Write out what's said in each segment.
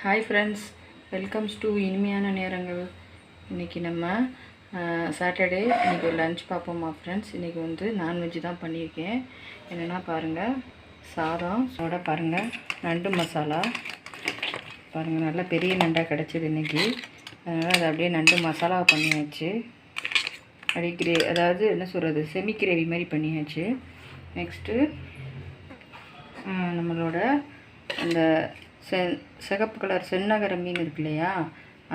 Hi friends, welcomes to இனிமையான நேரங்கள். இன்றைக்கி நம்ம சாட்டர்டே இன்றைக்கி ஒரு லன்ச் பார்ப்போமா ஃப்ரெண்ட்ஸ். இன்றைக்கி வந்து நான்வெஜ் தான் பண்ணியிருக்கேன். என்னென்னா பாருங்கள், சாதம் அதோட பாருங்கள் நண்டு மசாலா பாருங்கள், நல்லா பெரிய நண்டாக கிடச்சிது இன்றைக்கி. அதனால் அதை அப்படியே நண்டு மசாலா பண்ணியாச்சு. அப்படியே அதாவது என்ன சொல்கிறது, செமி கிரேவி மாதிரி பண்ணியாச்சு. நெக்ஸ்ட்டு நம்மளோட அந்த சிகப்பு கலர் செந்நகர மீன் இருக்கு இல்லையா,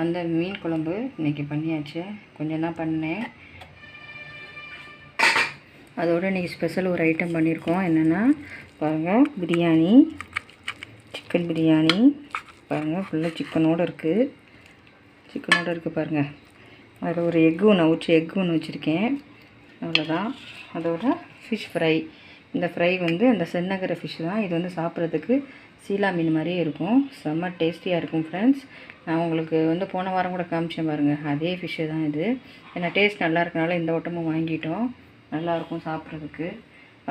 அந்த மீன் குழம்பு இன்றைக்கி பண்ணியாச்சு. கொஞ்சம் தான் பண்ணேன். அதோடு இன்றைக்கி ஸ்பெஷல் ஒரு ஐட்டம் பண்ணியிருக்கோம். என்னென்னா பாருங்கள், பிரியாணி, சிக்கன் பிரியாணி பாருங்கள், ஃபுல்லாக சிக்கனோடு இருக்குது பாருங்கள். அதில் ஒரு எக்கு ஒன்று வச்சுருக்கேன், அவ்வளோதான். அதோட ஃபிஷ் ஃப்ரை. இந்த ஃப்ரை வந்து அந்த செந்நகர ஃபிஷ் தான். இது வந்து சாப்பிட்றதுக்கு சீலா மீன் மாதிரியே இருக்கும், செம்ம டேஸ்டியாக இருக்கும் ஃப்ரெண்ட்ஸ். நான் உங்களுக்கு வந்து போன வாரம் கூட காமிச்சேன் பாருங்கள், அதே ஃபிஷ்ஷு தான் இது. ஏன்னா டேஸ்ட் நல்லா இருக்கனால இந்த வட்டமும் வாங்கிட்டோம், நல்லாயிருக்கும் சாப்பிட்றதுக்கு.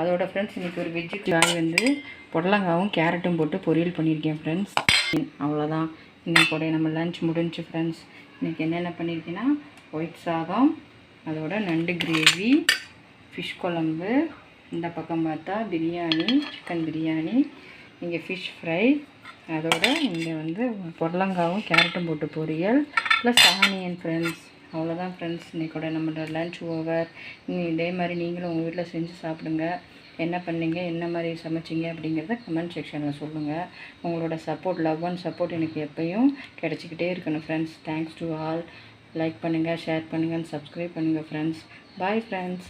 அதோட ஃப்ரெண்ட்ஸ் இன்றைக்கி ஒரு வெஜ்ஜுக்கு வந்து புடலங்காவும் கேரட்டும் போட்டு பொரியல் பண்ணியிருக்கேன் ஃப்ரெண்ட்ஸ். அவ்வளோதான், இன்றைக்கோட நம்ம லன்ச் முடிஞ்சு ஃப்ரெண்ட்ஸ். இன்றைக்கி என்னென்ன பண்ணியிருக்கேன்னா ஒயிட் சாதம், அதோட நண்டு கிரேவி, ஃபிஷ் குழம்பு, இந்த பக்கம் பார்த்தா பிரியாணி, சிக்கன் பிரியாணி, இங்கே ஃபிஷ் ஃப்ரை, அதோட இங்கே வந்து புடலங்காவும் கேரட்டும் போட்டு பொரியல் ப்ளஸ் ஆனியன் ஃப்ரெண்ட்ஸ். அவ்வளோதான் ஃப்ரெண்ட்ஸ், இன்றைக்கூட நம்மளோட லன்ச் ஓவர். இதே மாதிரி நீங்களும் உங்கள் வீட்டில் செஞ்சு சாப்பிடுங்க. என்ன பண்ணீங்க, என்ன மாதிரி சமைச்சிங்க அப்படிங்கிறத கமெண்ட் செக்ஷனில் சொல்லுங்கள். உங்களோட சப்போர்ட், லவ் அண்ட் சப்போர்ட் எனக்கு எப்போயும் கிடச்சிக்கிட்டே இருக்கணும் friends. Thanks to all. Like பண்ணுங்கள், ஷேர் பண்ணுங்கள், சப்ஸ்கிரைப் பண்ணுங்கள் ஃப்ரெண்ட்ஸ். Bye friends.